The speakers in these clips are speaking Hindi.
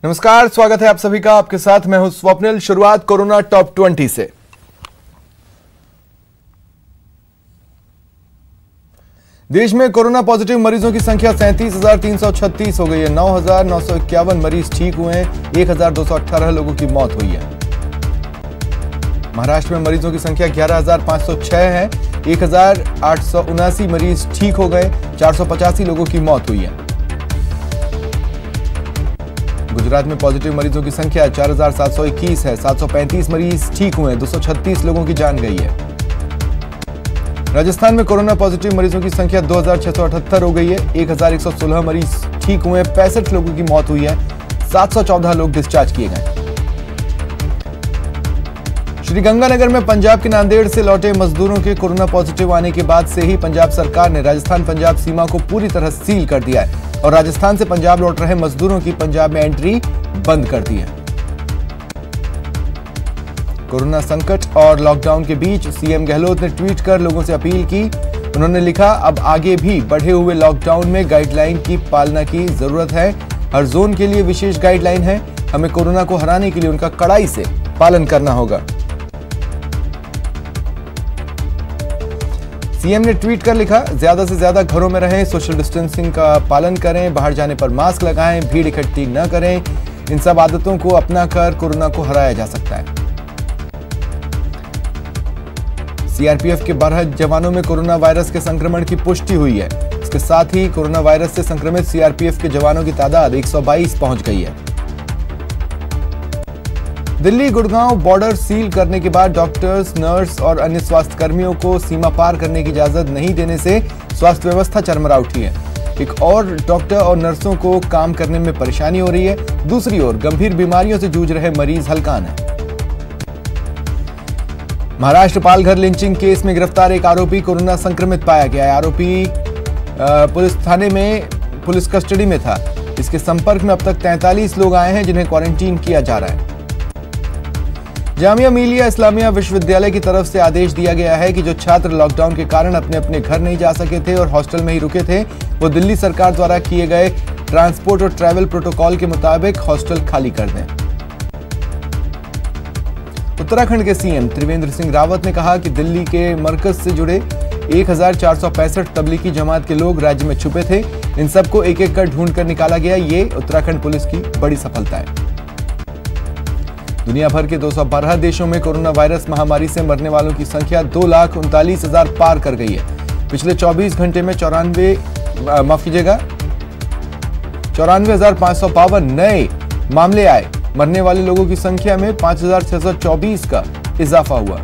नमस्कार, स्वागत है आप सभी का। आपके साथ मैं हूं स्वप्निल। शुरुआत कोरोना टॉप 20 से। देश में कोरोना पॉजिटिव मरीजों की संख्या 37,336 हो गई है। 9,951 मरीज ठीक हुए हैं। 1,218 लोगों की मौत हुई है। महाराष्ट्र में मरीजों की संख्या 11,506 है। 1,879 मरीज ठीक हो गए। 485 लोगों की मौत हुई है। गुजरात में पॉजिटिव मरीजों की संख्या 4,721 है। 735 मरीज ठीक हुए हैं। 236 लोगों की जान गई है। राजस्थान में कोरोना पॉजिटिव मरीजों की संख्या 2,678 हो गई है। 1,116 मरीज ठीक हुए हैं। 65 लोगों की मौत हुई है। 714 लोग डिस्चार्ज किए गए। श्रीगंगानगर में पंजाब के नांदेड़ से लौटे मजदूरों के कोरोना पॉजिटिव आने के बाद से ही पंजाब सरकार ने राजस्थान पंजाब सीमा को पूरी तरह सील कर दिया है और राजस्थान से पंजाब लौट रहे मजदूरों की पंजाब में एंट्री बंद कर दी है। कोरोना संकट और लॉकडाउन के बीच सीएम गहलोत ने ट्वीट कर लोगों से अपील की। उन्होंने लिखा, अब आगे भी बढ़े हुए लॉकडाउन में गाइडलाइन की पालना की जरूरत है। हर जोन के लिए विशेष गाइडलाइन है। हमें कोरोना को हराने के लिए उनका कड़ाई से पालन करना होगा। सीएम ने ट्वीट कर लिखा, ज्यादा से ज्यादा घरों में रहें, सोशल डिस्टेंसिंग का पालन करें, बाहर जाने पर मास्क लगाएं, भीड़ इकट्ठी न करें। इन सब आदतों को अपनाकर कोरोना को हराया जा सकता है। सीआरपीएफ के 12 जवानों में कोरोना वायरस के संक्रमण की पुष्टि हुई है। इसके साथ ही कोरोना वायरस से संक्रमित सीआरपीएफ के जवानों की तादाद 122 पहुंच गई है। दिल्ली गुड़गांव बॉर्डर सील करने के बाद डॉक्टर्स, नर्स और अन्य स्वास्थ्य कर्मियों को सीमा पार करने की इजाजत नहीं देने से स्वास्थ्य व्यवस्था चरमरा उठी है। एक और डॉक्टर और नर्सों को काम करने में परेशानी हो रही है। दूसरी ओर गंभीर बीमारियों से जूझ रहे मरीज हलकान हैं। महाराष्ट्र पालघर लिंचिंग केस में गिरफ्तार एक आरोपी कोरोना संक्रमित पाया गया है। आरोपी पुलिस थाने में पुलिस कस्टडी में था। इसके संपर्क में अब तक 43 लोग आए हैं जिन्हें क्वारंटीन किया जा रहा है। जामिया मिलिया इस्लामिया विश्वविद्यालय की तरफ से आदेश दिया गया है कि जो छात्र लॉकडाउन के कारण अपने अपने घर नहीं जा सके थे और हॉस्टल में ही रुके थे, वो दिल्ली सरकार द्वारा किए गए ट्रांसपोर्ट और ट्रैवल प्रोटोकॉल के मुताबिक हॉस्टल खाली कर दें। उत्तराखंड के सीएम त्रिवेंद्र सिंह रावत ने कहा कि दिल्ली के मरकज से जुड़े 1,465 तबलीगी जमात के लोग राज्य में छुपे थे। इन सबको एक एक कर ढूंढ कर निकाला गया। ये उत्तराखंड पुलिस की बड़ी सफलता है। दुनिया भर के 212 देशों में कोरोना वायरस महामारी से मरने वालों की संख्या 2,39,000 पार कर गई है। पिछले 24 घंटे में 94,552 नए मामले आए। मरने वाले लोगों की संख्या में 5,624 का इजाफा हुआ।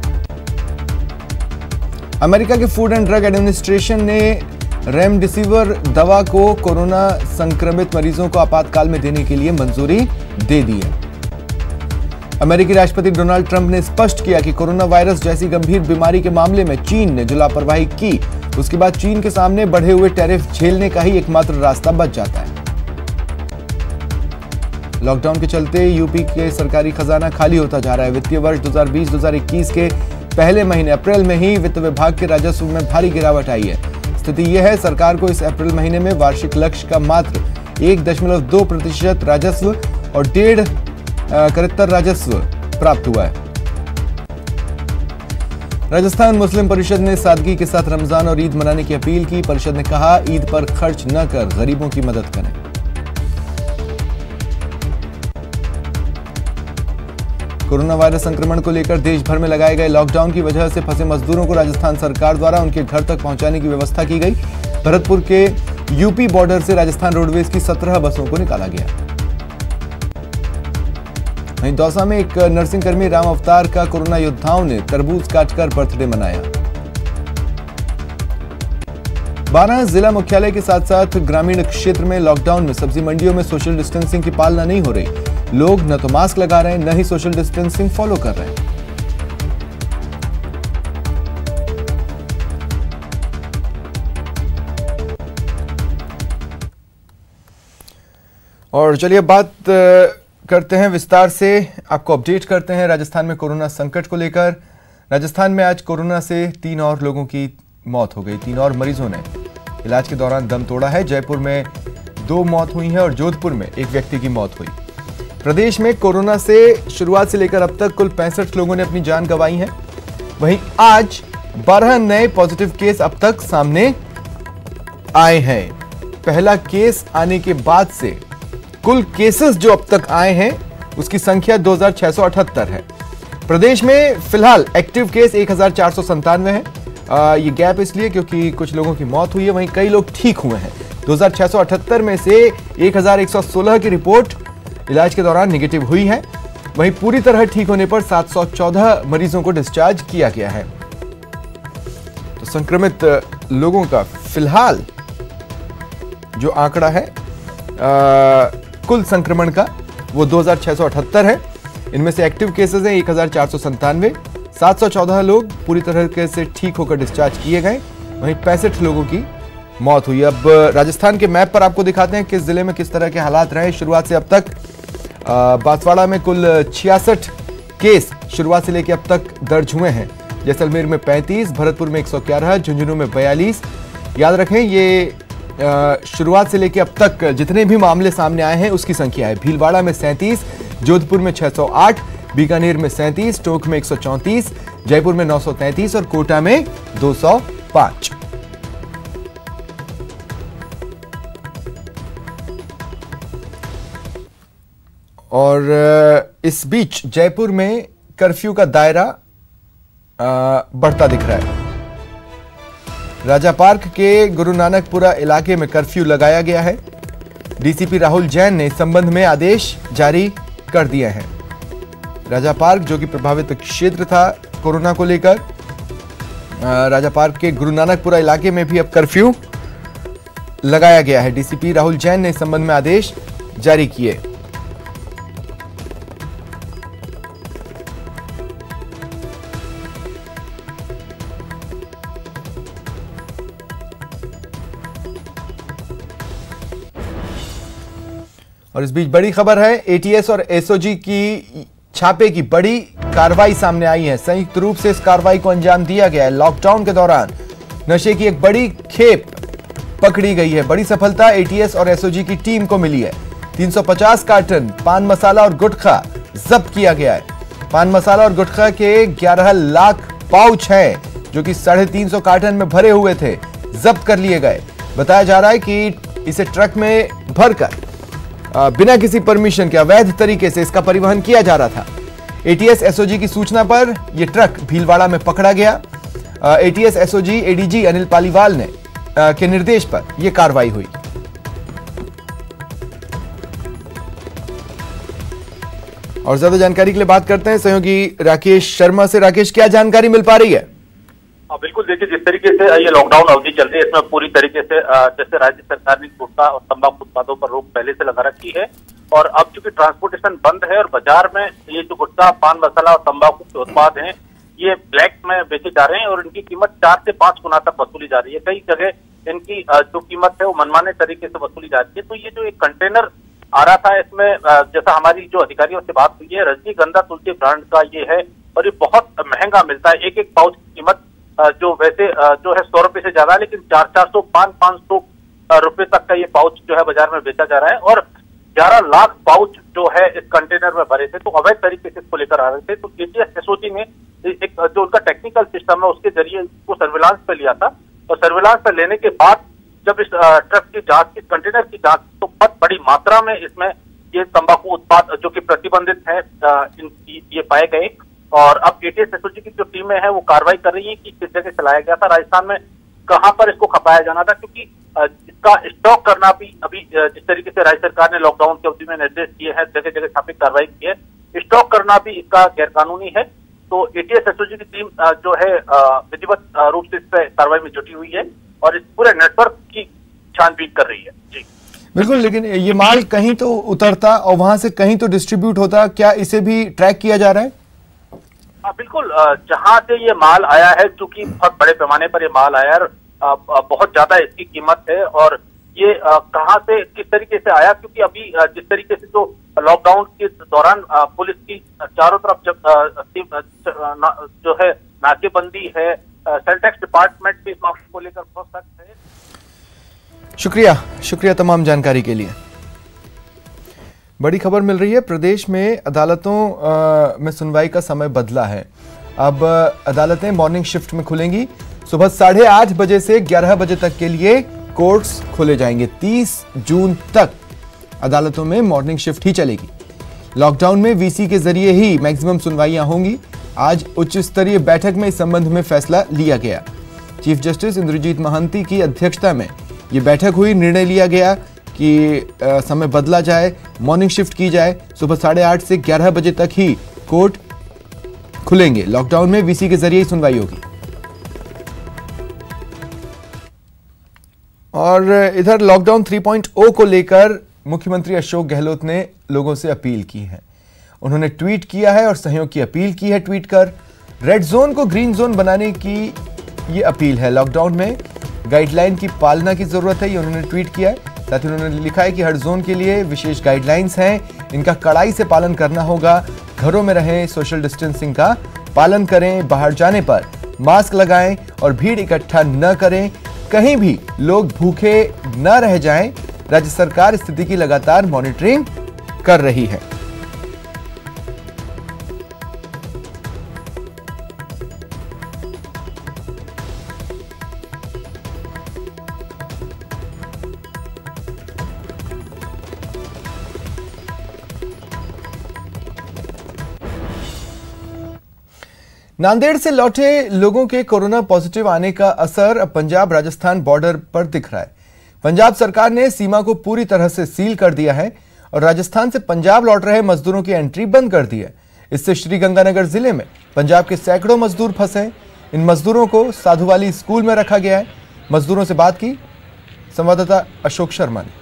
अमेरिका के फूड एंड ड्रग एडमिनिस्ट्रेशन ने रेमडेसिविर दवा को कोरोना संक्रमित मरीजों को आपातकाल में देने के लिए मंजूरी दे दी है। अमेरिकी राष्ट्रपति डोनाल्ड ट्रंप ने स्पष्ट किया कि कोरोना वायरस जैसी गंभीर बीमारी के मामले में चीन ने जो लापरवाही की, उसके बाद चीन के सामने बढ़े हुए टैरिफ झेलने का ही एकमात्र रास्ता बच जाता है। लॉकडाउन के चलते यूपी के सरकारी खजाना खाली होता जा रहा है। वित्तीय वर्ष 2020-2021 के पहले महीने अप्रैल में ही वित्त विभाग के राजस्व में भारी गिरावट आई है। स्थिति यह है, सरकार को इस अप्रैल महीने में वार्षिक लक्ष्य का मात्र 1.2% राजस्व और 1.73 राजस्व प्राप्त हुआ है। राजस्थान मुस्लिम परिषद ने सादगी के साथ रमजान और ईद मनाने की अपील की। परिषद ने कहा, ईद पर खर्च न कर गरीबों की मदद करें। कोरोना वायरस संक्रमण को लेकर देश भर में लगाए गए लॉकडाउन की वजह से फंसे मजदूरों को राजस्थान सरकार द्वारा उनके घर तक पहुंचाने की व्यवस्था की गई। भरतपुर के यूपी बॉर्डर से राजस्थान रोडवेज की 17 बसों को निकाला गया। वहीं दौसा में एक नर्सिंग कर्मी राम अवतार का कोरोना योद्धाओं ने तरबूज काटकर बर्थडे मनाया। 12 जिला मुख्यालय के साथ साथ ग्रामीण क्षेत्र में लॉकडाउन में सब्जी मंडियों में सोशल डिस्टेंसिंग की पालना नहीं हो रही। लोग न तो मास्क लगा रहे हैं, न ही सोशल डिस्टेंसिंग फॉलो कर रहे हैं। और चलिए बात करते हैं विस्तार से, आपको अपडेट करते हैं राजस्थान में कोरोना संकट को लेकर। राजस्थान में आज कोरोना से 3 और लोगों की मौत हो गई। 3 और मरीजों ने इलाज के दौरान दम तोड़ा है। जयपुर में 2 मौत हुई हैं और जोधपुर में एक व्यक्ति की मौत हुई। प्रदेश में कोरोना से शुरुआत से लेकर अब तक कुल 65 लोगों ने अपनी जान गंवाई है। वहीं आज 12 नए पॉजिटिव केस अब तक सामने आए हैं। पहला केस आने के बाद से कुल केसेस जो अब तक आए हैं उसकी संख्या 2678 है। प्रदेश में फिलहाल एक्टिव केस 1497 है। ये गैप इसलिए क्योंकि कुछ लोगों की मौत हुई है, वहीं कई लोग ठीक हुए हैं। 2678 में से 1116 की रिपोर्ट इलाज के दौरान निगेटिव हुई है। वहीं पूरी तरह ठीक होने पर 714 मरीजों को डिस्चार्ज किया गया है। तो संक्रमित लोगों का फिलहाल जो आंकड़ा है कुल संक्रमण का वो 2678 है। इनमें से एक्टिव केसेस हैं 1497, 714 लोग पूरी तरह से ठीक होकर डिस्चार्ज किए गए, वहीं 65 लोगों की मौत हुई। अब राजस्थान के मैप पर आपको दिखाते हैं किस जिले में किस तरह के हालात रहे शुरुआत से अब तक। बांसवाड़ा में कुल 66 केस शुरुआत से लेकर अब तक दर्ज हुए हैं। जैसलमेर में 35, भरतपुर में 111, झुंझुनू में 42। याद रखें ये शुरुआत से लेकर अब तक जितने भी मामले सामने आए हैं उसकी संख्या है। भीलवाड़ा में 37, जोधपुर में 608, बीकानेर में 37, टोंक में 134, जयपुर में 933 और कोटा में 205। और इस बीच जयपुर में कर्फ्यू का दायरा बढ़ता दिख रहा है। राजा पार्क के गुरु नानकपुरा इलाके में कर्फ्यू लगाया गया है। डीसीपी राहुल जैन ने इस संबंध में आदेश जारी कर दिए हैं। राजा पार्क जो कि प्रभावित क्षेत्र था कोरोना को लेकर, राजा पार्क के गुरु नानकपुरा इलाके में भी अब कर्फ्यू लगाया गया है। डीसीपी राहुल जैन ने इस संबंध में आदेश जारी किए। और इस बीच बड़ी खबर है, एटीएस और एसओजी की छापे की बड़ी कार्रवाई सामने आई है। संयुक्त रूप से इस कार्रवाई को अंजाम दिया गया है। लॉकडाउन के दौरान नशे की एक बड़ी खेप पकड़ी गई है। बड़ी सफलता एटीएस और एसओजी की टीम को मिली है। 350 कार्टन पान मसाला और गुटखा जब्त किया गया है। पान मसाला और गुटखा के 11 लाख पाउच हैं जो कि 350 कार्टन में भरे हुए थे, जब्त कर लिए गए। बताया जा रहा है कि इसे ट्रक में भरकर बिना किसी परमिशन के अवैध तरीके से इसका परिवहन किया जा रहा था। एटीएस एसओजी की सूचना पर यह ट्रक भीलवाड़ा में पकड़ा गया। ATS SOG ADG Anil Paliwal ने के निर्देश पर यह कार्रवाई हुई। और ज्यादा जानकारी के लिए बात करते हैं सहयोगी राकेश शर्मा से। राकेश, क्या जानकारी मिल पा रही है? बिल्कुल, देखिए जिस तरीके से ये लॉकडाउन अवधि चल रही है इसमें पूरी तरीके से जैसे राज्य सरकार ने गुटखा और तंबाकू उत्पादों पर रोक पहले से लगा रखी है और अब चूंकि ट्रांसपोर्टेशन बंद है और बाजार में ये जो गुटखा, पान मसाला और तंबाकू के उत्पाद हैं ये ब्लैक में बेचे जा रहे हैं और इनकी कीमत 4 से 5 गुना तक वसूली जा रही है। कई जगह इनकी जो कीमत है वो मनमाने तरीके से वसूली जा रही है। तो ये जो एक कंटेनर आ रहा था इसमें जैसा हमारी जो अधिकारियों से बात हुई है, रजनीगंधा तुलसी ब्रांड का ये है और ये बहुत महंगा मिलता है। एक एक पाउच की कीमत जो वैसे जो है 100 रुपए से ज्यादा, लेकिन 400, 500 रुपए तक का ये पाउच जो है बाजार में बेचा जा रहा है और 11 लाख पाउच जो है इस कंटेनर में भरे थे। तो अवैध तरीके से इसको लेकर आ रहे थे। तो एटीएस एसओजी ने एक जो उनका टेक्निकल सिस्टम है उसके जरिए इसको सर्विलांस पे लिया था और सर्विलांस पे लेने के बाद जब इस ट्रक की जांच, इस कंटेनर की जांच, तो बहुत बड़ी मात्रा में इसमें ये तंबाकू उत्पाद जो कि प्रतिबंधित है ये पाए गए और अब एटीएस एसओजी की जो टीमें हैं वो कार्रवाई कर रही है कि किस जगह चलाया गया था, राजस्थान में कहां पर इसको खपाया जाना था, क्योंकि इसका स्टॉक करना भी अभी जिस तरीके से राज्य सरकार ने लॉकडाउन की अवधि में निर्देश दिए हैं, जगह जगह छापे कार्रवाई की है, स्टॉक करना भी इसका गैरकानूनी है। तो एटीएस एसओजी की टीम जो है विधिवत रूप से इस पर कार्रवाई में जुटी हुई है और इस पूरे नेटवर्क की छानबीन कर रही है। जी बिल्कुल, लेकिन ये माल कहीं तो उतरता और वहां से कहीं तो डिस्ट्रीब्यूट होता, क्या इसे भी ट्रैक किया जा रहा है? बिल्कुल, जहां से ये माल आया है, चूंकि बहुत बड़े पैमाने पर ये माल आया है, बहुत ज्यादा इसकी कीमत है और ये कहां से किस तरीके से आया, क्योंकि अभी जिस तरीके से जो लॉकडाउन के दौरान पुलिस की चारों तरफ जब जो है नाकेबंदी है, सेल टैक्स डिपार्टमेंट भी इस मामले को लेकर बहुत सख्त है। शुक्रिया तमाम जानकारी के लिए। बड़ी खबर मिल रही है। प्रदेश में अदालतों में सुनवाई का समय बदला है। अब अदालतें मॉर्निंग शिफ्ट में खुलेंगी। सुबह 8:30 बजे से 11 बजे तक के लिए कोर्ट्स खोले जाएंगे। 30 जून तक अदालतों में मॉर्निंग शिफ्ट ही चलेगी। लॉकडाउन में वीसी के जरिए ही मैक्सिमम सुनवाइयां होंगी। आज उच्च स्तरीय बैठक में इस संबंध में फैसला लिया गया। चीफ जस्टिस इंद्रजीत महांती की अध्यक्षता में यह बैठक हुई। निर्णय लिया गया कि समय बदला जाए, मॉर्निंग शिफ्ट की जाए। सुबह 8:30 से 11 बजे तक ही कोर्ट खुलेंगे। लॉकडाउन में वीसी के जरिए ही सुनवाई होगी। और इधर लॉकडाउन 3.0 को लेकर मुख्यमंत्री अशोक गहलोत ने लोगों से अपील की है। उन्होंने ट्वीट किया है और सहयोग की अपील की है। ट्वीट कर रेड जोन को ग्रीन जोन बनाने की ये अपील है। लॉकडाउन में गाइडलाइन की पालना की जरूरत है, ये उन्होंने ट्वीट किया है। साथ ही उन्होंने लिखा है कि हर जोन के लिए विशेष गाइडलाइंस हैं, इनका कड़ाई से पालन करना होगा। घरों में रहें, सोशल डिस्टेंसिंग का पालन करें, बाहर जाने पर मास्क लगाएं और भीड़ इकट्ठा न करें। कहीं भी लोग भूखे न रह जाएं। राज्य सरकार स्थिति की लगातार मॉनिटरिंग कर रही है। नांदेड़ से लौटे लोगों के कोरोना पॉजिटिव आने का असर अब पंजाब राजस्थान बॉर्डर पर दिख रहा है। पंजाब सरकार ने सीमा को पूरी तरह से सील कर दिया है और राजस्थान से पंजाब लौट रहे मजदूरों की एंट्री बंद कर दी है। इससे श्रीगंगानगर जिले में पंजाब के सैकड़ों मजदूर फंसे। इन मजदूरों को साधुवाली स्कूल में रखा गया है। मजदूरों से बात की संवाददाता अशोक शर्मा ने।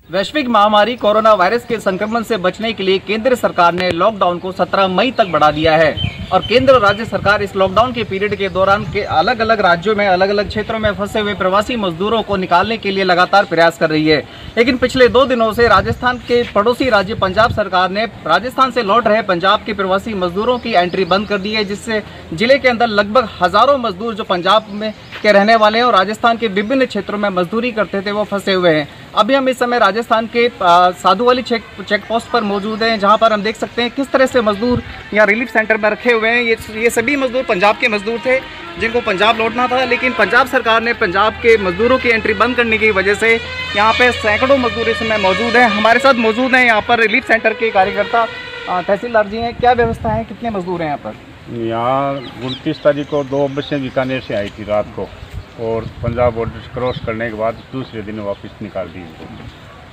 वैश्विक महामारी कोरोना वायरस के संक्रमण से बचने के लिए केंद्र सरकार ने लॉकडाउन को 17 मई तक बढ़ा दिया है और केंद्र और राज्य सरकार इस लॉकडाउन के पीरियड के दौरान के अलग अलग राज्यों में अलग अलग क्षेत्रों में फंसे हुए प्रवासी मजदूरों को निकालने के लिए लगातार प्रयास कर रही है। लेकिन पिछले 2 दिनों से राजस्थान के पड़ोसी राज्य पंजाब सरकार ने राजस्थान से लौट रहे पंजाब के प्रवासी मजदूरों की एंट्री बंद कर दी है, जिससे जिले के अंदर लगभग हजारों मजदूर जो पंजाब में के रहने वाले हैं और राजस्थान के विभिन्न क्षेत्रों में मजदूरी करते थे वो फंसे हुए हैं। अभी हम इस समय राजस्थान के साधुवाली चेक पोस्ट पर मौजूद हैं, जहां पर हम देख सकते हैं किस तरह से मजदूर यहाँ रिलीफ सेंटर में रखे हुए हैं। ये सभी मजदूर पंजाब के मजदूर थे जिनको पंजाब लौटना था, लेकिन पंजाब सरकार ने पंजाब के मजदूरों की एंट्री बंद करने की वजह से यहाँ पे सैकड़ों मजदूर इस समय मौजूद हैं। हमारे साथ मौजूद हैं यहाँ पर रिलीफ सेंटर के कार्यकर्ता तहसीलदार जी हैं। क्या व्यवस्था है, कितने मजदूर हैं यहाँ पर? यहाँ 29 तारीख को 2 बसें बीकानेर से आई थी रात को और पंजाब बॉर्डर क्रॉस करने के बाद दूसरे दिन वापस निकाल दी।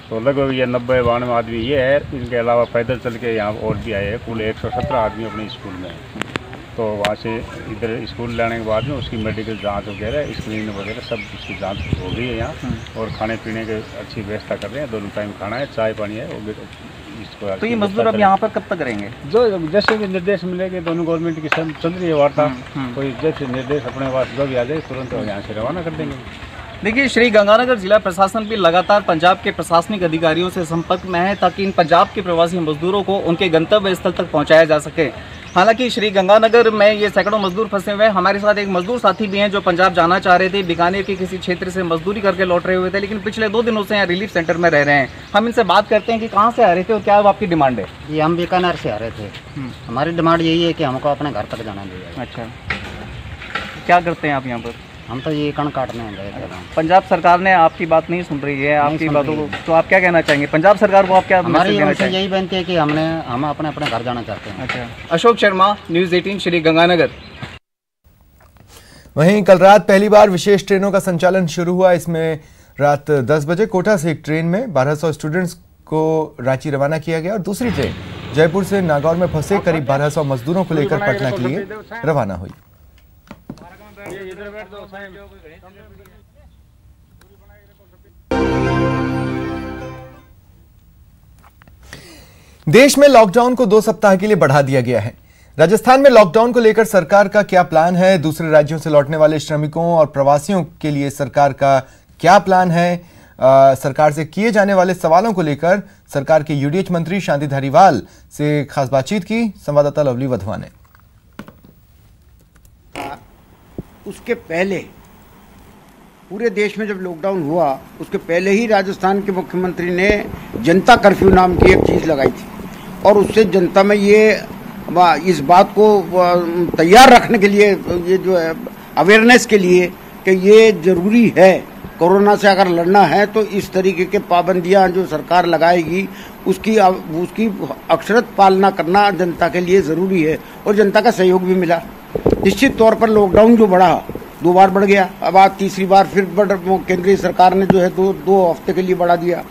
तो लगभग ये 90-92 आदमी ये है। इनके अलावा पैदल चल के यहाँ और भी आए हैं। कुल 117 आदमी अपने स्कूल में हैं। तो वहाँ से इधर स्कूल लाने के बाद में उसकी मेडिकल जांच वगैरह, स्क्रीनिंग वगैरह सब उसकी जांच हो गई है यहाँ और खाने पीने की अच्छी व्यवस्था कर रहे हैं। 2 टाइम खाना है, चाय पानी है। तो ये मजदूर अब यहाँ पर कब तक रहेंगे? जो जैसे भी निर्देश मिलेंगे, दोनों गवर्नमेंट की सब चल रही है वार्ता। कोई जैसे निर्देश अपने पास जो भी आ जाए तुरंत यहाँ से रवाना कर देंगे। देखिए, श्रीगंगानगर जिला प्रशासन भी लगातार पंजाब के प्रशासनिक अधिकारियों से संपर्क में है ताकि इन पंजाब के प्रवासी मजदूरों को उनके गंतव्य स्थल तक पहुंचाया जा सके। हालांकि श्रीगंगानगर में ये सैकड़ों मजदूर फंसे हुए हैं। हमारे साथ एक मजदूर साथी भी हैं जो पंजाब जाना चाह रहे थे, बीकानेर के किसी क्षेत्र से मजदूरी करके लौट रहे हुए थे, लेकिन पिछले 2 दिनों से यहाँ रिलीफ सेंटर में रह रहे हैं। हम इनसे बात करते हैं कि कहाँ से आ रहे थे और क्या आपकी डिमांड है? ये हम बीकानेर से आ रहे थे। हमारी डिमांड यही है कि हमको अपने घर तक जाना चाहिए। अच्छा, क्या करते हैं आप यहाँ पर? हम तो ये कण काटने गए थे। पंजाब सरकार ने आपकी बात नहीं सुन रही है, आपकी बातों को, तो आप क्या कहना चाहेंगे? पंजाब सरकार को आप क्या हमारी यही बेनती है कि हम अपने घर जाना चाहते हैं। अच्छा, अशोक शर्मा, न्यूज़ 18 श्रीगंगानगर। वहीं कल रात पहली बार विशेष ट्रेनों का संचालन शुरू हुआ। इसमें रात 10 बजे कोटा से एक ट्रेन में 1200 स्टूडेंट्स को रांची रवाना किया गया और दूसरी ट्रेन जयपुर से नागौर में फंसे करीब 1200 मजदूरों को लेकर पटना के लिए रवाना हुई। देश में लॉकडाउन को 2 सप्ताह के लिए बढ़ा दिया गया है। राजस्थान में लॉकडाउन को लेकर सरकार का क्या प्लान है? दूसरे राज्यों से लौटने वाले श्रमिकों और प्रवासियों के लिए सरकार का क्या प्लान है? सरकार से किए जाने वाले सवालों को लेकर सरकार के यूडीएच मंत्री शांति धारीवाल से खास बातचीत की संवाददाता लवली वधवा ने। उसके पहले पूरे देश में जब लॉकडाउन हुआ उसके पहले ही राजस्थान के मुख्यमंत्री ने जनता कर्फ्यू नाम की एक चीज़ लगाई थी और उससे जनता में ये इस बात को तैयार रखने के लिए, ये जो है अवेयरनेस के लिए कि ये जरूरी है, कोरोना से अगर लड़ना है तो इस तरीके के पाबंदियां जो सरकार लगाएगी उसकी अक्षरत पालना करना जनता के लिए ज़रूरी है और जनता का सहयोग भी मिला। निश्चित तौर पर लॉकडाउन जो बढ़ा 2 बार बढ़ गया, अब आज तीसरी बार फिर केंद्रीय सरकार ने जो है दो हफ्ते के लिए बढ़ा दिया।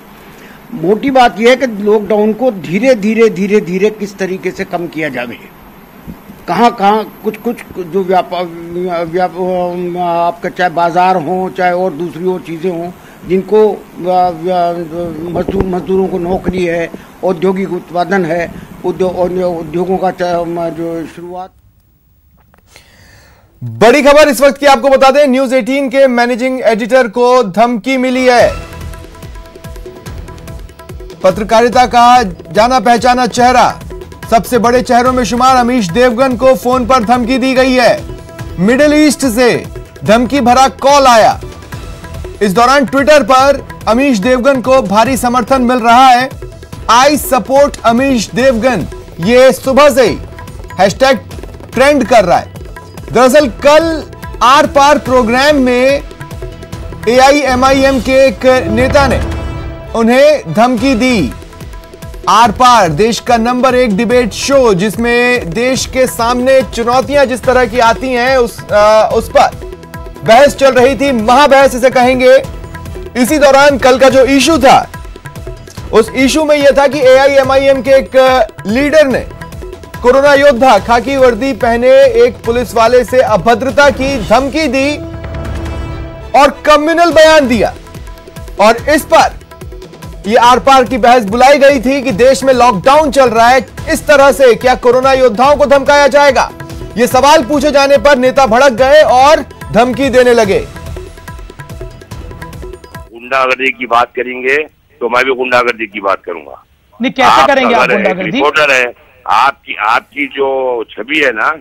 मोटी बात यह है कि लॉकडाउन को धीरे धीरे किस तरीके से कम किया जाए। कहाँ कुछ जो आपका चाहे बाजार हो चाहे और दूसरी और चीज़ें हों जिनको मजदूरों को नौकरी है, औद्योगिक उत्पादन है, उद्योगों का जो शुरुआत। बड़ी खबर इस वक्त की आपको बता दें, न्यूज 18 के मैनेजिंग एडिटर को धमकी मिली है। पत्रकारिता का जाना पहचाना चेहरा, सबसे बड़े चेहरों में शुमार अमीश देवगन को फोन पर धमकी दी गई है। मिडिल ईस्ट से धमकी भरा कॉल आया। इस दौरान ट्विटर पर अमीश देवगन को भारी समर्थन मिल रहा है। आई सपोर्ट अमीश देवगन, ये सुबह से ही हैशटैग ट्रेंड कर रहा है। दरअसल कल आर पार प्रोग्राम में AIMIM के एक नेता ने उन्हें धमकी दी। आर पार देश का नंबर 1 डिबेट शो, जिसमें देश के सामने चुनौतियां जिस तरह की आती हैं उस पर बहस चल रही थी, महाबहस इसे कहेंगे। इसी दौरान कल का जो इशू था, उस इशू में यह था कि AIMIM के एक लीडर ने कोरोना योद्धा खाकी वर्दी पहने एक पुलिस वाले से अभद्रता की धमकी दी और कम्युनल बयान दिया। और इस पर यह आर पार की बहस बुलाई गई थी कि देश में लॉकडाउन चल रहा है, इस तरह से क्या कोरोना योद्धाओं को धमकाया जाएगा? यह सवाल पूछे जाने पर नेता भड़क गए और धमकी देने लगे। गुंडागर्दी की बात करेंगे तो मैं भी गुंडागर्दी की बात करूंगा। नहीं, कैसे करेंगे आप गुंडागर्दी? रिपोर्टर है, आपकी जो छवि है ना,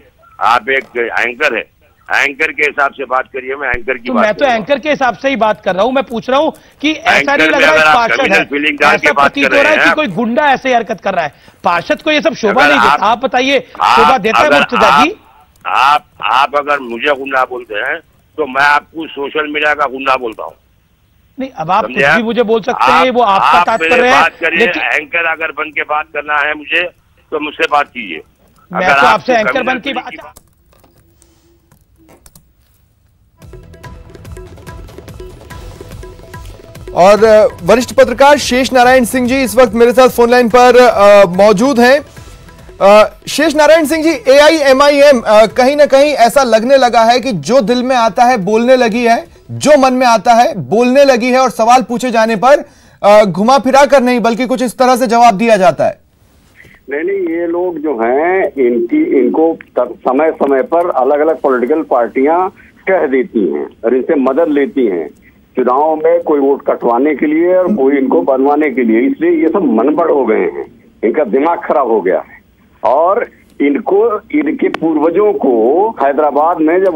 आप एक एंकर है, एंकर के हिसाब से बात करिए। मैं एंकर की बात, मैं तो एंकर के हिसाब से ही बात कर रहा हूँ। मैं पूछ रहा हूँ कि ऐसा नहीं लग रहा है पार्षद है, ऐसा प्रतीत हो रहा है कि कोई गुंडा ऐसे हरकत कर रहा है। पार्षद को ये सब शोभा नहीं देता। आप बताइए, शोभा देता है मुर्तजा जी? आप अगर मुझे गुंडा बोलते हैं तो मैं आपको सोशल मीडिया का गुंडा बोलता हूँ। नहीं, अब आप कुछ भी मुझे बोल सकते हैं, वो आपका तात्पर्य है। एंकर अगर बन के बात करना है मुझे तो मुझसे बात कीजिए। मैं तो आपसे एंकर बन की बात। और वरिष्ठ पत्रकार शेष नारायण सिंह जी इस वक्त मेरे साथ फोन लाइन पर मौजूद हैं। शेष नारायण सिंह जी, AIMIM कहीं ना कहीं ऐसा लगने लगा है कि जो दिल में आता है बोलने लगी है, जो मन में आता है बोलने लगी है, और सवाल पूछे जाने पर घुमा फिरा कर नहीं बल्कि कुछ इस तरह से जवाब दिया जाता है। नहीं, ये लोग जो हैं इनको समय समय पर अलग अलग पॉलिटिकल पार्टियां कह देती हैं और इनसे मदद लेती हैं चुनाव में, कोई वोट कटवाने के लिए और कोई इनको बनवाने के लिए। इसलिए ये सब मनबड़ हो गए हैं, इनका दिमाग खराब हो गया है। और इनके पूर्वजों को हैदराबाद में जब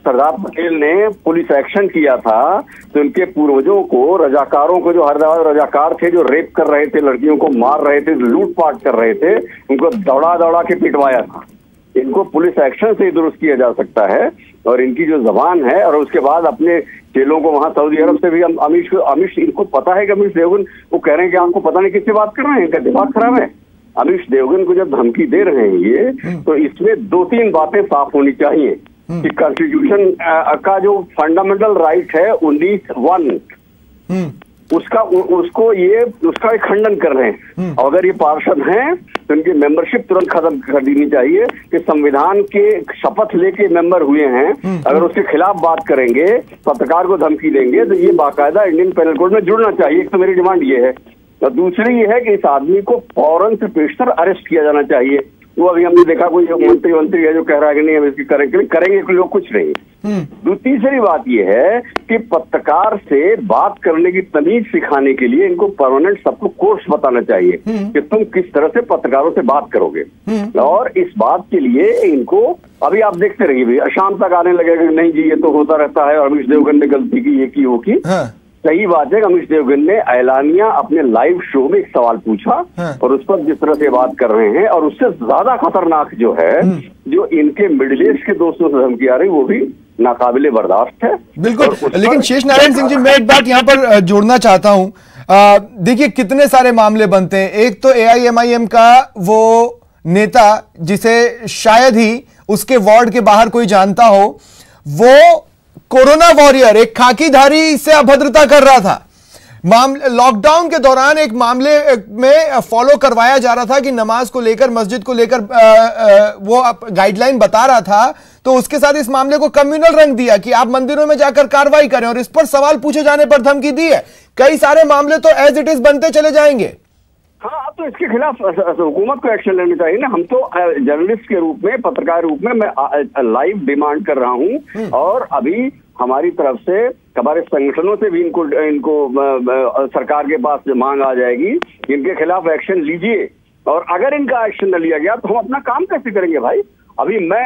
सरदार पटेल ने पुलिस एक्शन किया था तो इनके पूर्वजों को, रजाकारों को, जो हैदराबाद रजाकार थे, जो रेप कर रहे थे, लड़कियों को मार रहे थे, लूटपाट कर रहे थे, उनको दौड़ा के पिटवाया था। इनको पुलिस एक्शन से ही दुरुस्त किया जा सकता है। और इनकी जो जबान है, और उसके बाद अपने चेलों को वहां सऊदी अरब से भी अमीश इनको पता है कि अमीश देवगन, वो कह रहे हैं कि आपको पता नहीं किससे बात कर रहे हैं, इनका दिमाग खराब है। अमीश देवगन को जब धमकी दे रहे हैं ये, तो इसमें 2-3 बातें साफ होनी चाहिए कि कॉन्स्टिट्यूशन का जो फंडामेंटल राइट है 19(1) उसका खंडन कर रहे हैं। और अगर ये पार्षद हैं तो इनकी मेंबरशिप तुरंत खत्म कर देनी चाहिए कि संविधान के शपथ लेके मेंबर हुए हैं, अगर उसके खिलाफ बात करेंगे, पत्रकार को धमकी देंगे, तो ये बाकायदा इंडियन पेनल कोड में जुड़ना चाहिए। एक तो मेरी डिमांड ये है, और दूसरी ये है कि इस आदमी को फौरन से पेशतर अरेस्ट किया जाना चाहिए वो अभी हमने देखा कोई मंत्री है जो कह रहा है कि नहीं हम इसकी करेंगे लोग कुछ नहीं। तीसरी बात ये है कि पत्रकार से बात करने की तमीज सिखाने के लिए इनको परमानेंट सबको कोर्स बताना चाहिए कि तुम किस तरह से पत्रकारों से बात करोगे। और इस बात के लिए इनको अभी आप देखते रहिए भाई, शाम तक आने लगेगा नहीं जी ये तो होता रहता है और अमीश देवगन ने गलती की, ये की वो की। सही बात है, अमीश देवगन ने एलानिया अपने लाइव शो में एक सवाल पूछा और उस पर जिस तरह से बात कर रहे हैं, और उससे ज्यादा खतरनाक जो है जो इनके मिडिल ईस्ट के दोस्तों से धमकी आ रही वो भी नाकाबिले बर्दाश्त है। बिल्कुल, लेकिन शेष नारायण सिंह जी मैं एक बात यहाँ पर जोड़ना चाहता हूँ। देखिए कितने सारे मामले बनते हैं। एक तो AIMIM का वो नेता जिसे शायद ही उसके वार्ड के बाहर कोई जानता हो, वो कोरोना वॉरियर एक खाकीधारी से अभद्रता कर रहा था। लॉकडाउन के दौरान एक मामले में फॉलो करवाया जा रहा था कि नमाज को लेकर, मस्जिद को लेकर वो गाइडलाइन बता रहा था, तो उसके साथ इस मामले को कम्युनल रंग दिया कि आप मंदिरों में जाकर कार्रवाई करें, और इस पर सवाल पूछे जाने पर धमकी दी है। कई सारे मामले तो एज इट इज बनते चले जाएंगे। हाँ, तो इसके खिलाफ हुकूमत को एक्शन लेना चाहिए ना। हम तो जर्नलिस्ट के रूप में, पत्रकार रूप में मैं लाइव डिमांड कर रहा हूँ, और अभी हमारी तरफ से हमारे संगठनों से भी इनको सरकार के पास मांग आ जाएगी, इनके खिलाफ एक्शन लीजिए। और अगर इनका एक्शन न लिया गया तो हम अपना काम कैसे करेंगे भाई? अभी मैं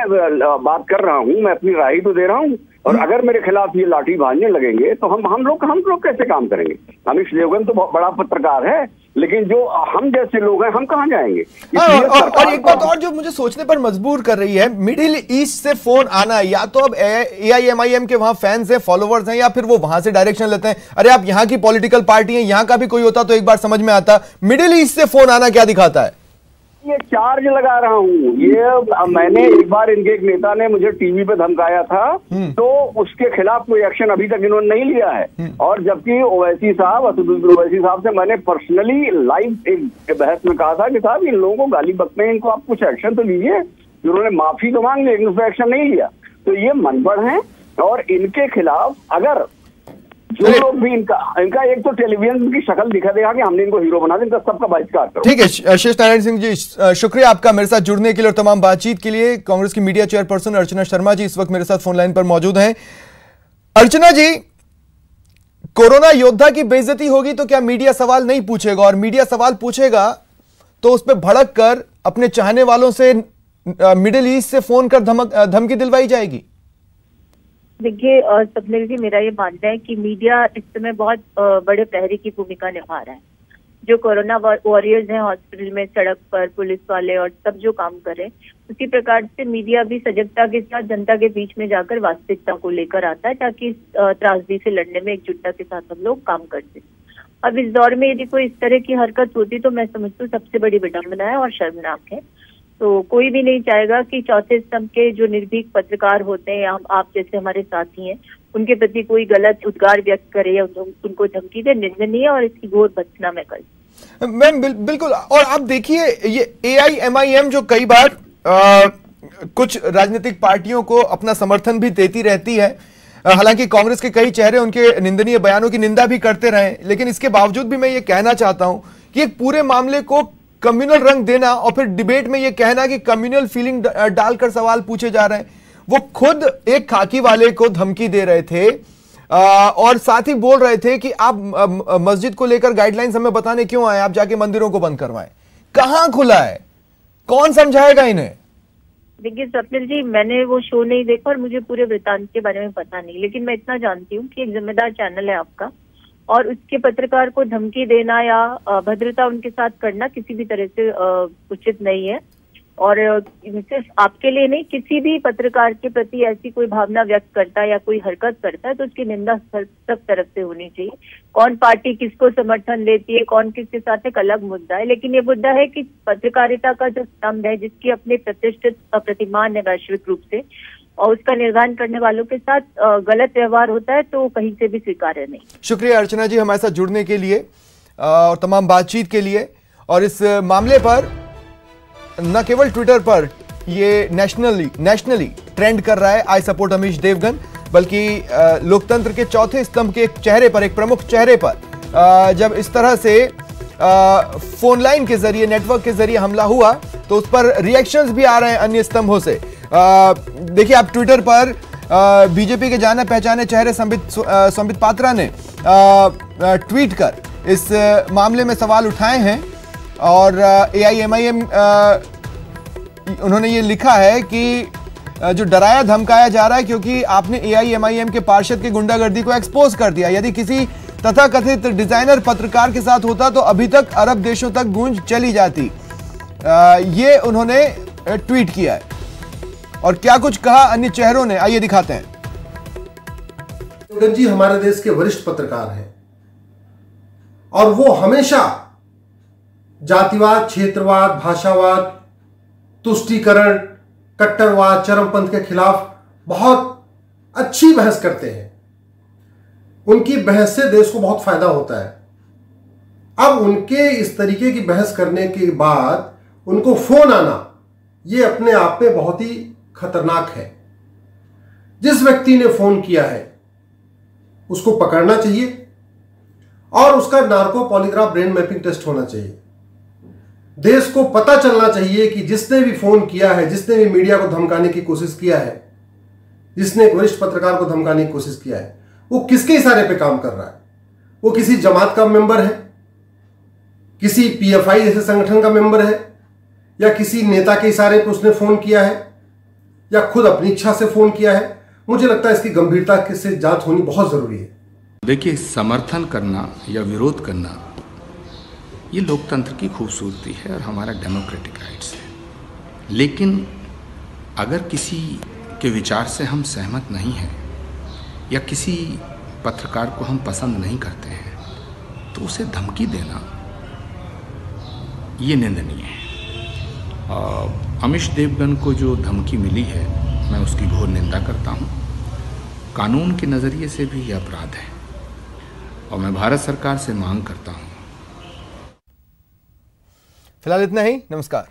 बात कर रहा हूँ, मैं अपनी राय तो दे रहा हूँ, और अगर मेरे खिलाफ ये लाठी भाजने लगेंगे तो हम लोग कैसे काम करेंगे? अमीश देवगन तो बहुत बड़ा पत्रकार है, लेकिन जो हम जैसे लोग हैं हम कहाँ जाएंगे? और एक बात और जो मुझे सोचने पर मजबूर कर रही है, मिडिल ईस्ट से फोन आना, या तो अब AIMIM के वहां फैंस हैं, फॉलोवर्स हैं, या फिर वो वहां से डायरेक्शन लेते हैं। अरे आप यहाँ की पॉलिटिकल पार्टी है, यहाँ का भी कोई होता तो एक बार समझ में आता। मिडिल ईस्ट से फोन आना क्या दिखाता है? ये चार्ज लगा रहा हूँ। ये मैंने एक बार इनके एक नेता ने मुझे टीवी पे धमकाया था, तो उसके खिलाफ कोई एक्शन अभी तक इन्होंने नहीं लिया है। और जबकि ओवैसी साहब, असदुद्दीन ओवैसी साहब से मैंने पर्सनली लाइव एक बहस में कहा था कि साहब इन लोगों को गाली बकते हैं, इनको आप कुछ एक्शन तो लीजिए। उन्होंने माफी तो मांग ली, लेकिन उस पर एक्शन नहीं लिया। तो ये मनपड़ है, और इनके खिलाफ अगर जो लोग भी इनका एक तो टेलीविजन की शक्ल दिखा देगा कि हमने इनको हीरो बना दिया, सबका बहिष्कार करो। ठीक है शेष नारायण सिंह जी, शुक्रिया आपका मेरे साथ जुड़ने के लिए और तमाम बातचीत के लिए। कांग्रेस की मीडिया चेयरपर्सन अर्चना शर्मा जी इस वक्त मेरे साथ फोन लाइन पर मौजूद हैं। अर्चना जी, कोरोना योद्धा की बेइज्जती होगी तो क्या मीडिया सवाल नहीं पूछेगा? और मीडिया सवाल पूछेगा तो उस पर भड़क कर अपने चाहने वालों से मिडिल ईस्ट से फोन कर धमकी दिलवाई जाएगी? देखिए स्वप्निल जी, मेरा ये मानना है कि मीडिया इस समय बहुत बड़े प्रहरी की भूमिका निभा रहा है। जो कोरोना वॉरियर्स हैं हॉस्पिटल में, सड़क पर पुलिस वाले और सब जो काम कर रहे हैं, उसी प्रकार से मीडिया भी सजगता के साथ जनता के बीच में जाकर वास्तविकता को लेकर आता है, ताकि इस त्रासदी से लड़ने में एकजुटता के साथ हम लोग काम कर सकें। अब इस दौर में यदि कोई इस तरह की हरकत होती तो मैं समझती हूँ सबसे बड़ी विडंबना है और शर्मनाक है। तो कोई भी नहीं चाहेगा कि चौथे स्तंभ के जो निर्भीक पत्रकार होते हैं, आप जैसे हमारे साथी हैं, उनके प्रति कोई गलत उद्गार व्यक्त करे या उनको धमकी दे। निंदनीय और इसकी घोर भर्त्सना मैं कर मैम बिल्कुल। और आप देखिए ये AIMIM जो कई बार कुछ राजनीतिक पार्टियों को अपना समर्थन भी देती रहती है, हालांकि कांग्रेस के कई चेहरे उनके निंदनीय बयानों की निंदा भी करते रहे, लेकिन इसके बावजूद भी मैं ये कहना चाहता हूं कि एक पूरे मामले को कम्युनल रंग देना और फिर डिबेट में ये कहना कि कम्युनल फीलिंग डालकर सवाल पूछे जा रहे हैं। वो खुद एक खाकी वाले को धमकी दे रहे थे और साथ ही बोल रहे थे कि आप मस्जिद को लेकर गाइडलाइंस हमें बताने क्यों आए, आप जाके मंदिरों को बंद करवाएं। कहां खुला है? कौन समझाएगा इन्हें? देखिए स्वप्निल जी, मैंने वो शो नहीं देखा और मुझे पूरे वृत्तांत के बारे में पता नहीं, लेकिन मैं इतना जानती हूँ कि एक जिम्मेदार चैनल है आपका, और उसके पत्रकार को धमकी देना या अभद्रता उनके साथ करना किसी भी तरह से उचित नहीं है। और सिर्फ आपके लिए नहीं, किसी भी पत्रकार के प्रति ऐसी कोई भावना व्यक्त करता है या कोई हरकत करता है तो उसकी निंदा सब तरफ से होनी चाहिए। कौन पार्टी किसको समर्थन देती है, कौन किसके साथ, एक अलग मुद्दा है, लेकिन ये मुद्दा है कि पत्रकारिता का जो स्तंभ है, जिसकी अपने प्रतिष्ठित प्रतिमान है वैश्विक रूप से, और उसका निर्वहन करने वालों के साथ गलत व्यवहार होता है तो कहीं से भी स्वीकार्य नहीं। शुक्रिया अर्चना जी हमारे साथ जुड़ने के लिए और तमाम बातचीत के लिए। और इस मामले पर न केवल ट्विटर पर ये नेशनली ट्रेंड कर रहा है आई सपोर्ट अमीश देवगन, बल्कि लोकतंत्र के चौथे स्तंभ के एक चेहरे पर, एक प्रमुख चेहरे पर जब इस तरह से फोन लाइन के जरिए, नेटवर्क के जरिए हमला हुआ, तो उस पर रिएक्शंस भी आ रहे हैं अन्य स्तंभों से। देखिए, आप ट्विटर पर बीजेपी के जाने पहचाने चेहरे संबित पात्रा ने ट्वीट कर इस मामले में सवाल उठाए हैं और AIMIM उन्होंने ये लिखा है कि जो डराया धमकाया जा रहा है क्योंकि आपने AIMIM के पार्षद की गुंडागर्दी को एक्सपोज कर दिया। यदि किसी तथाकथित डिजाइनर पत्रकार के साथ होता तो अभी तक अरब देशों तक गूंज चली जाती। ये उन्होंने ट्वीट किया है और क्या कुछ कहा अन्य चेहरों ने, आइए दिखाते हैं। जी हमारे देश के वरिष्ठ पत्रकार हैं और वो हमेशा जातिवाद, क्षेत्रवाद, भाषावाद, तुष्टीकरण, कट्टरवाद, चरमपंथ के खिलाफ बहुत अच्छी बहस करते हैं। उनकी बहस से देश को बहुत फायदा होता है। अब उनके इस तरीके की बहस करने के बाद उनको फोन आना, ये अपने आप में बहुत ही खतरनाक है। जिस व्यक्ति ने फोन किया है उसको पकड़ना चाहिए और उसका narco polygraph brain mapping test होना चाहिए। देश को पता चलना चाहिए कि जिसने भी फोन किया है, जिसने भी मीडिया को धमकाने की कोशिश किया है, जिसने एक वरिष्ठ पत्रकार को धमकाने की कोशिश किया है, वो किसके इशारे पे काम कर रहा है। वो किसी जमात का मेंबर है, किसी PFI जैसे संगठन का मेंबर है, या किसी नेता के इशारे पे उसने फोन किया है, या खुद अपनी इच्छा से फोन किया है। मुझे लगता है इसकी गंभीरता से जांच होनी बहुत जरूरी है। देखिए, समर्थन करना या विरोध करना ये लोकतंत्र की खूबसूरती है और हमारा डेमोक्रेटिक राइट्स है। लेकिन अगर किसी के विचार से हम सहमत नहीं हैं या किसी पत्रकार को हम पसंद नहीं करते हैं तो उसे धमकी देना ये निंदनीय है। अमीश देवगन को जो धमकी मिली है मैं उसकी घोर निंदा करता हूँ। कानून के नज़रिए से भी यह अपराध है और मैं भारत सरकार से मांग करता हूँ। फिलहाल इतना ही, नमस्कार।